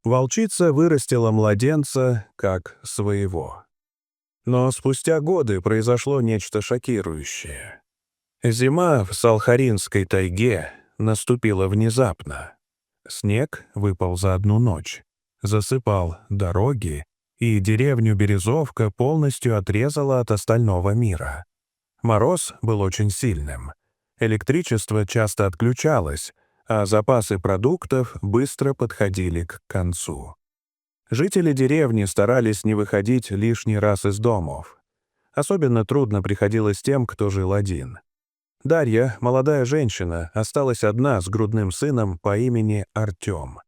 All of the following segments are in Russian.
Волчица вырастила младенца как своего. Но спустя годы произошло нечто шокирующее. Зима в Салхаринской тайге наступила внезапно. Снег выпал за одну ночь, засыпал дороги, и деревню Березовка полностью отрезала от остального мира. Мороз был очень сильным. Электричество часто отключалось, а запасы продуктов быстро подходили к концу. Жители деревни старались не выходить лишний раз из домов. Особенно трудно приходилось тем, кто жил один. Дарья, молодая женщина, осталась одна с грудным сыном по имени Артем.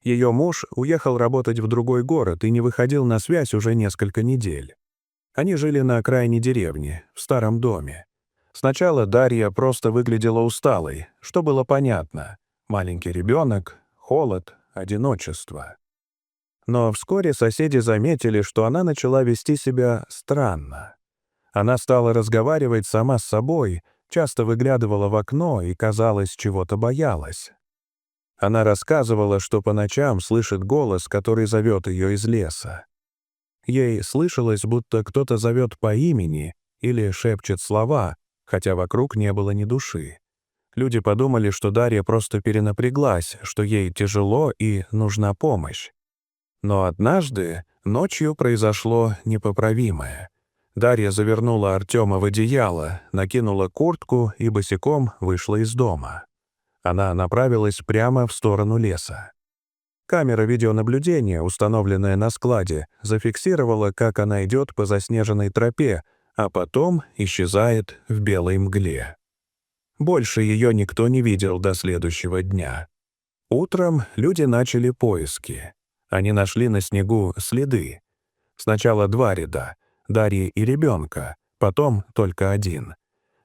Ее муж уехал работать в другой город и не выходил на связь уже несколько недель. Они жили на окраине деревни, в старом доме. Сначала Дарья просто выглядела усталой, что было понятно. Маленький ребенок, холод, одиночество. Но вскоре соседи заметили, что она начала вести себя странно. Она стала разговаривать сама с собой, часто выглядывала в окно и, казалось, чего-то боялась. Она рассказывала, что по ночам слышит голос, который зовет ее из леса. Ей слышалось, будто кто-то зовет по имени или шепчет слова, хотя вокруг не было ни души. Люди подумали, что Дарья просто перенапряглась, что ей тяжело и нужна помощь. Но однажды ночью произошло непоправимое. Дарья завернула Артема в одеяло, накинула куртку и босиком вышла из дома. Она направилась прямо в сторону леса. Камера видеонаблюдения, установленная на складе, зафиксировала, как она идет по заснеженной тропе, а потом исчезает в белой мгле. Больше ее никто не видел до следующего дня. Утром люди начали поиски. Они нашли на снегу следы. Сначала 2 ряда — Дарьи и ребенка, потом только 1.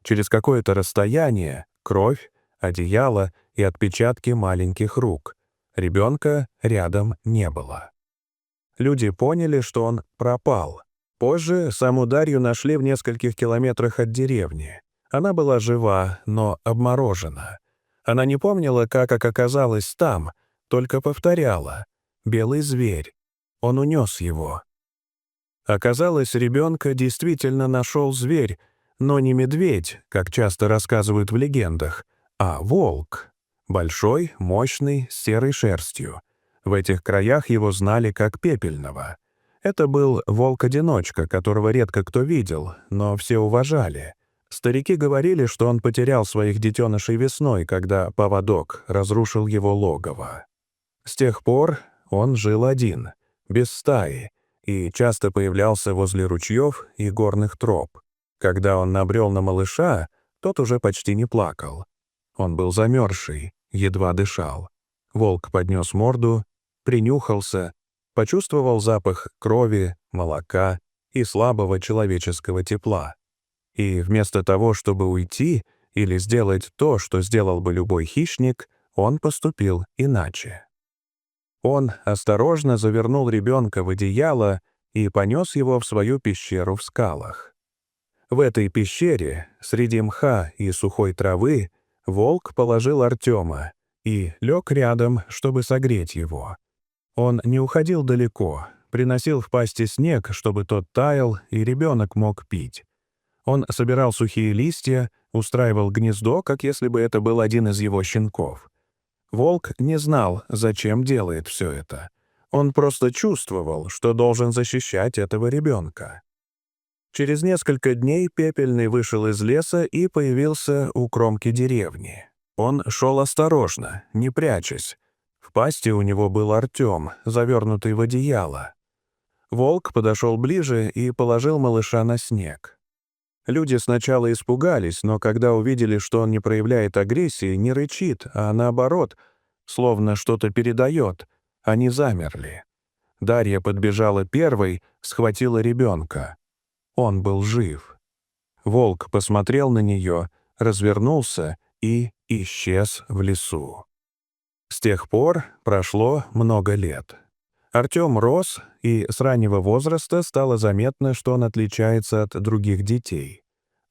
Через какое-то расстояние — кровь, одеяло и отпечатки маленьких рук. Ребенка рядом не было. Люди поняли, что он пропал. Позже саму Дарью нашли в нескольких километрах от деревни. Она была жива, но обморожена. Она не помнила, как оказалась там, только повторяла: «Белый зверь. Он унес его». Оказалось, ребенка действительно нашел зверь, но не медведь, как часто рассказывают в легендах, а волк. Большой, мощный, с серой шерстью. В этих краях его знали как Пепельного. Это был волк-одиночка, которого редко кто видел, но все уважали. Старики говорили, что он потерял своих детенышей весной, когда поводок разрушил его логово. С тех пор он жил один, без стаи, и часто появлялся возле ручьев и горных троп. Когда он набрел на малыша, тот уже почти не плакал. Он был замерзший, едва дышал. Волк поднес морду, принюхался, почувствовал запах крови, молока и слабого человеческого тепла. И вместо того, чтобы уйти или сделать то, что сделал бы любой хищник, он поступил иначе. Он осторожно завернул ребенка в одеяло и понес его в свою пещеру в скалах. В этой пещере, среди мха и сухой травы, волк положил Артема и лег рядом, чтобы согреть его. Он не уходил далеко, приносил в пасти снег, чтобы тот таял, и ребенок мог пить. Он собирал сухие листья, устраивал гнездо, как если бы это был один из его щенков. Волк не знал, зачем делает все это. Он просто чувствовал, что должен защищать этого ребенка. Через несколько дней Пепельный вышел из леса и появился у кромки деревни. Он шел осторожно, не прячась. В пасти у него был Артем, завернутый в одеяло. Волк подошел ближе и положил малыша на снег. Люди сначала испугались, но когда увидели, что он не проявляет агрессии, не рычит, а наоборот, словно что-то передает, они замерли. Дарья подбежала первой, схватила ребенка. Он был жив. Волк посмотрел на нее, развернулся и исчез в лесу. С тех пор прошло много лет. Артем рос, и с раннего возраста стало заметно, что он отличается от других детей.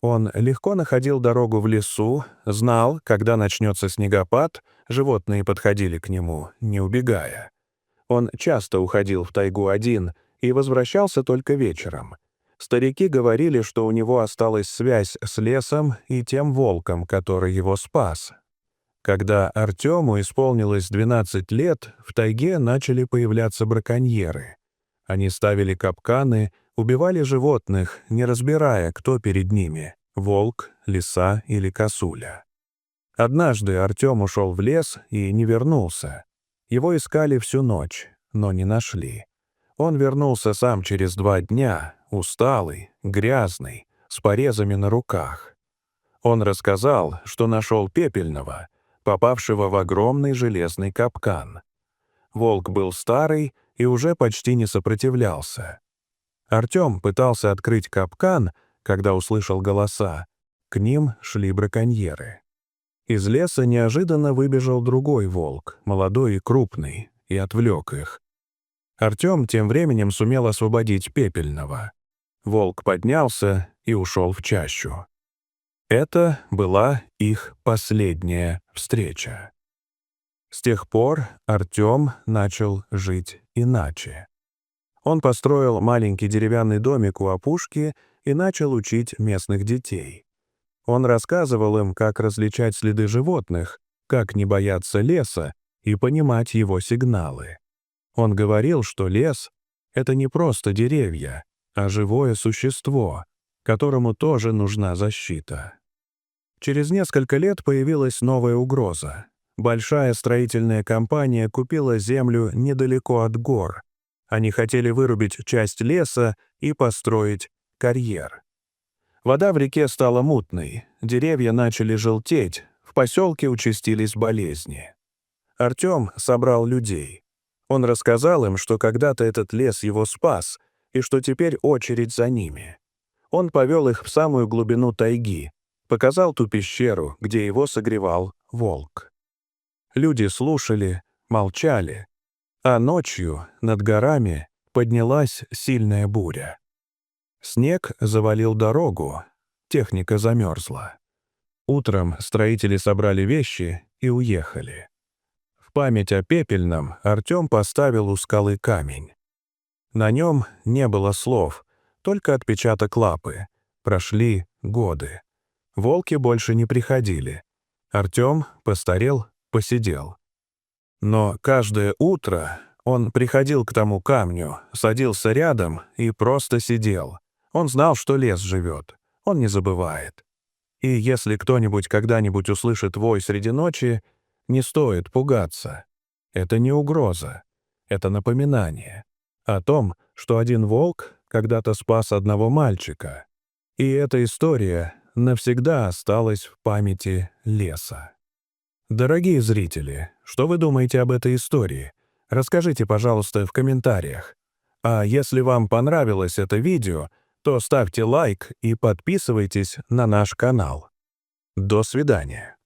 Он легко находил дорогу в лесу, знал, когда начнется снегопад, животные подходили к нему, не убегая. Он часто уходил в тайгу один и возвращался только вечером. Старики говорили, что у него осталась связь с лесом и тем волком, который его спас. Когда Артему исполнилось 12 лет, в тайге начали появляться браконьеры. Они ставили капканы, убивали животных, не разбирая, кто перед ними — волк, лиса или косуля. Однажды Артем ушел в лес и не вернулся. Его искали всю ночь, но не нашли. Он вернулся сам через 2 дня, усталый, грязный, с порезами на руках. Он рассказал, что нашел пепельного, попавшего в огромный железный капкан. Волк был старый и уже почти не сопротивлялся. Артем пытался открыть капкан, когда услышал голоса. К ним шли браконьеры. Из леса неожиданно выбежал другой волк, молодой и крупный, и отвлек их. Артем тем временем сумел освободить пепельного. Волк поднялся и ушел в чащу. Это была их последняя встреча. С тех пор Артем начал жить иначе. Он построил маленький деревянный домик у опушки и начал учить местных детей. Он рассказывал им, как различать следы животных, как не бояться леса и понимать его сигналы. Он говорил, что лес — это не просто деревья, а живое существо, которому тоже нужна защита. Через несколько лет появилась новая угроза. Большая строительная компания купила землю недалеко от гор. Они хотели вырубить часть леса и построить карьер. Вода в реке стала мутной, деревья начали желтеть, в поселке участились болезни. Артем собрал людей. Он рассказал им, что когда-то этот лес его спас, и что теперь очередь за ними. Он повел их в самую глубину тайги, показал ту пещеру, где его согревал волк. Люди слушали, молчали, а ночью над горами поднялась сильная буря. Снег завалил дорогу, техника замерзла. Утром строители собрали вещи и уехали. В память о пепельном Артем поставил у скалы камень. На нем не было слов, только отпечаток лапы. Прошли годы. Волки больше не приходили. Артем постарел, посидел. Но каждое утро он приходил к тому камню, садился рядом и просто сидел. Он знал, что лес живет. Он не забывает. И если кто-нибудь когда-нибудь услышит вой среди ночи, не стоит пугаться. Это не угроза. Это напоминание о том, что один волк когда-то спас одного мальчика. И эта история навсегда осталась в памяти леса. Дорогие зрители, что вы думаете об этой истории? Расскажите, пожалуйста, в комментариях. А если вам понравилось это видео, то ставьте лайк и подписывайтесь на наш канал. До свидания.